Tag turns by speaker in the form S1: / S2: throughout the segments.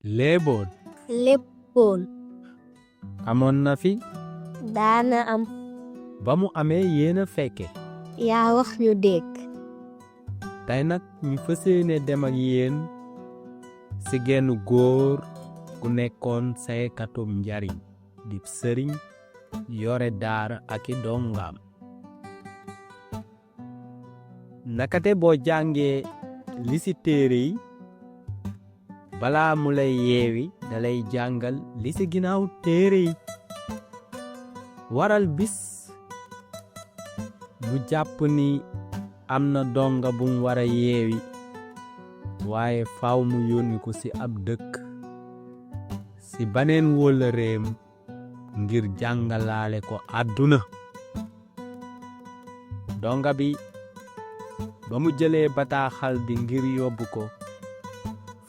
S1: léeboon
S2: léppoon
S1: amoon na fi
S2: daana am
S1: ba mu amee yéen a fekke
S2: yaa wax ñu dégg
S1: tey nag ñu fas yéene dem ak yéen ci genn góor gu nekkoon saykatum njariñ di sëriñ yore daara ak i dongaam nakate boo jàngee li ci téere yi balaa mu lay yeewi dalay jàngal li ci ginnaaw téere yi waral bis mu jàpp ni am na donga bu mu war a yeewi waaye faaw mu yónni ko ci ab dëkk ci baneen wóllëreem ngir jàngalaale ko àdduna donga bi ba mu jëlee bataaxal bi ngir yóbbu ko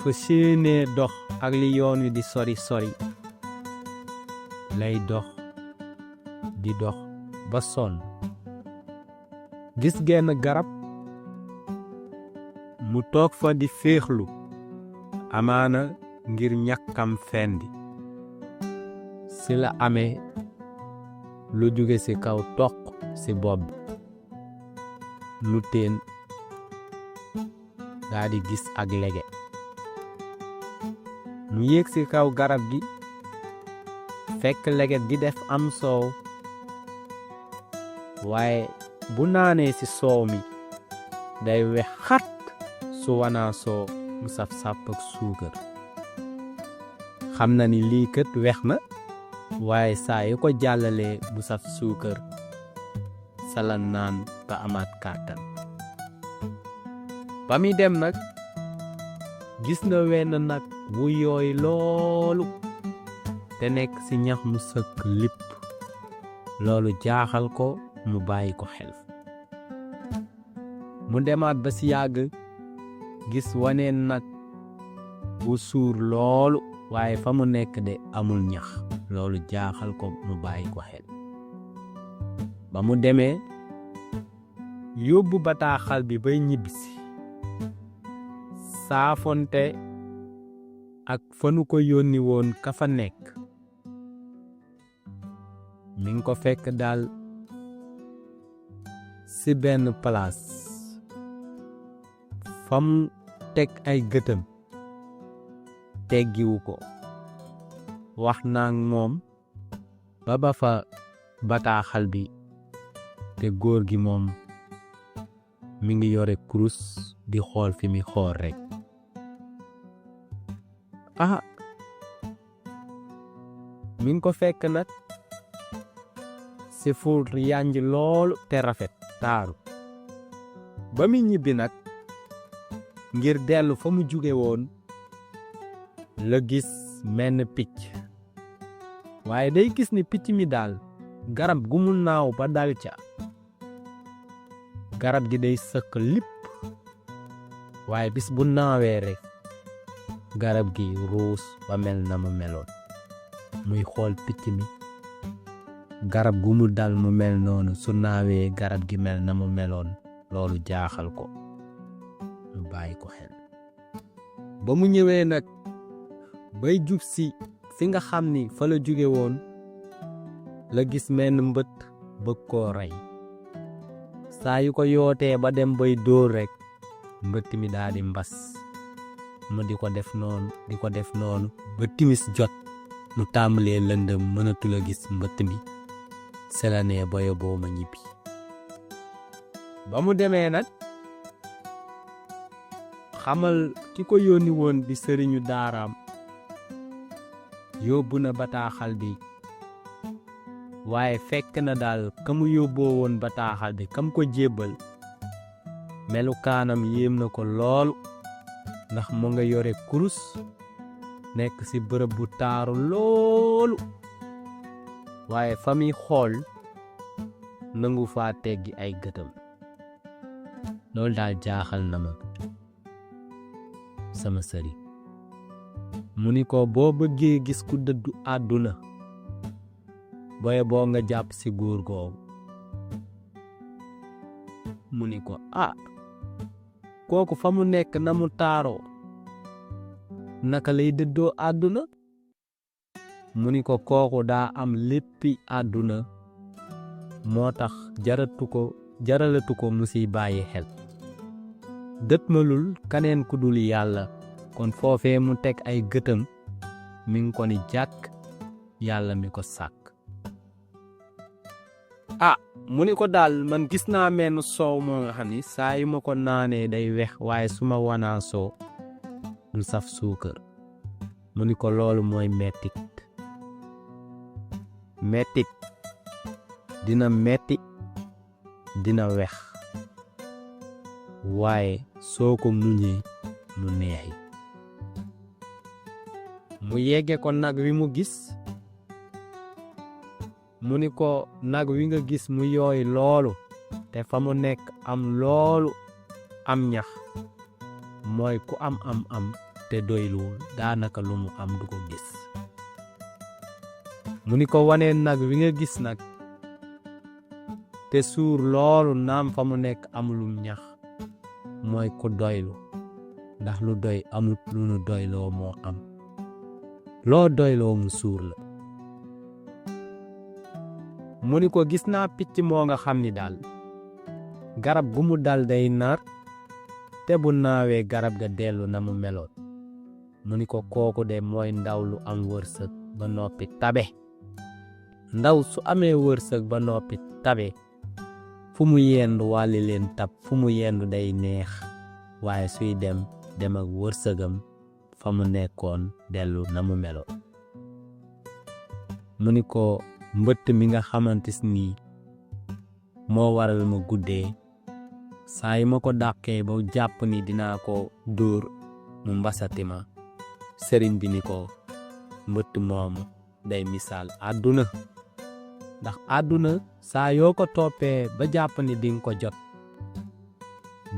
S1: fa séenee dox ak li yoon wi di sori sori lay dox di dox ba sonn gis genn garab mu toog fa di féexlu amaana ngir ñàkkam fendi ci la amee lu jóge ci kaw toq ci bopp bi lu teen daa di gis ak lege mu yéeg ci kaw garab gi fekk leget di def am soow waaye bu naanee ci soow mi day wex xat su wanaa soo mu saf sàpp ak suukar xam na ni lii kët wex na waaye saa yu ko jàllalee bu saf suukar sala naan ba amaat kàttan ba muy dem nag gis na wenn nag wu yooy loolu te nekk ci ñax mu sëkk lipp loolu jaaxal ko mu bàyyi ko xel mu demaat ba ci yàgg gis waneen nag bu suur loolu waaye fa mu nekk de amul ñax loolu jaaxal ko mu bàyyi ko xel ba mu demee yóbbu bataaxal bi bay ñibbisi saafonte ak fanu ko yónni woon ka fa nekk mi ngi ko fekk daal ci benn palaas fam teg ay gëtam teggiwu ko wax naa moom ba fa bataaxal bi te góor gi moom mi ngi yore kurus di xool fi mi xool rekk mi ngi ko fekk nag ci fu yànj loolu te rafet taaru ba mi ñibbi nag ngir dellu fa mu jóge woon la gis menn picc waaye day gis ni picc mi daal garab gu mu naaw ba dal ca garab gi day sëkk lipp waaye bis bu naawee rekk garab gi ruus ba mel na mu meloon muy xool picc mi garab gu mu dal mu mel noonu su naawee garab gi mel na mu meloon loolu jaaxal ko mu bàyyi ko xel ba mu ñëwee nag bay jub si fi nga xam ni fa la jóge woon la gis menn mbët bëgg koo rey saa yu ko yootee ba dem bay dóor rekk mbëtt mi daal di mbas mu di ko def noonu ba timis jot mu tàmbalee lëndëm mënatul a gis mbëtt mi selanee boyo boo ma ñibbi ba mu demee nag xamal ki ko yónni woon di sëriñu daaraam yóbbu na bataaxal bi waaye fekk na daal ka mu yóbboo woon bataaxal bi kam ko jébbal melukaanam yéem na ko loolu ndax mu nga yore kurus nekk ci bërëb bu taaru loolu waaye fa muy xool nangu faa teggi ay gëtam loolu daal jaaxal na ma sama sëriñ mu ni ko boo bëggee gis ku dëddu àdduna boye boo nga jàpp ci góor googu mu ni ko kooku fa mu nekk na mu taaroo naka lay dëddoo àdduna mu ni ko kooku daa am léppi àdduna moo tax jaralatu ko mu siy bàyyi xel dëtmalul kaneen ku dul yàlla kon foofee mu teg ay gëtam mi ngi ko ni jàkk yàlla mi ko sàkk mu ni ko daal man gis naa menn soow moo nga xam ni saa yu ma ko naanee day wex waaye su ma wanaa soo du saf suukar mu ni ko loolu mooy mettit dina metti dina wex waaye soo ko muñee mu neexi mu yegge ko nag wi mu gis mu ni ko nag wi nga gis mu yooy loolu te fa mu nekk am loolu am ñax mooy ku am te doyluwul daanaka lu mu am du ko gis mu ni ko wanee nag wi nga gis nag te suur loolu naam fa mu nekk amulum ñax mooy ku doylu ndax lu doy amut lu nu doyloo moo am loo doyloo mu suur la mu ni ko gis naa picc moo nga xam ni daal garab gu mu dal day nar te bu naawee garab ga dellu na mu meloon mu ni ko kooku de mooy ndaw lu am wërsëg ba noppi tabe ndaw su amee wërsëg ba noppi tabe fu mu yendu wàlli leen tab fu mu yendu day neex waaye suy dem ak wërsëgam fa mu nekkoon dellu na mu meloon mu ni ko mbëtt mi nga xamantis nii moo waral ma guddee saa yi ma ko dàqee ba jàpp ni dinaa ko dóor mu mbasati ma sëriñ bi ni ko mbëtt moomu day misaal àdduna ndax àdduna saa yoo ko toppee ba jàpp ni dinga ko jot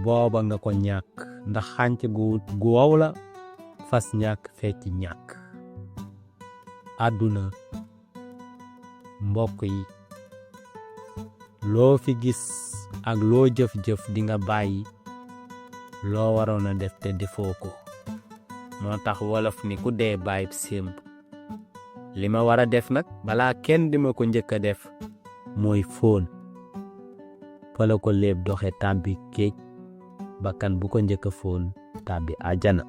S1: booba nga ko ñàkk ndax xànc gu wow la fas ñàkk fecc ñàkk àdduna mbokk yi loo fi gis ak loo jëf-jëf di nga bàyyi loo waroon a def te defoo ko moo tax wolof ni ku dee bàyyi sémb li ma war a def nag balaa kenn di ma ko njëkk a def mooy fóon fa la ko léeb doxe tàbbi géej bakkan bu ko njëkk a fóon tàbbi àjjana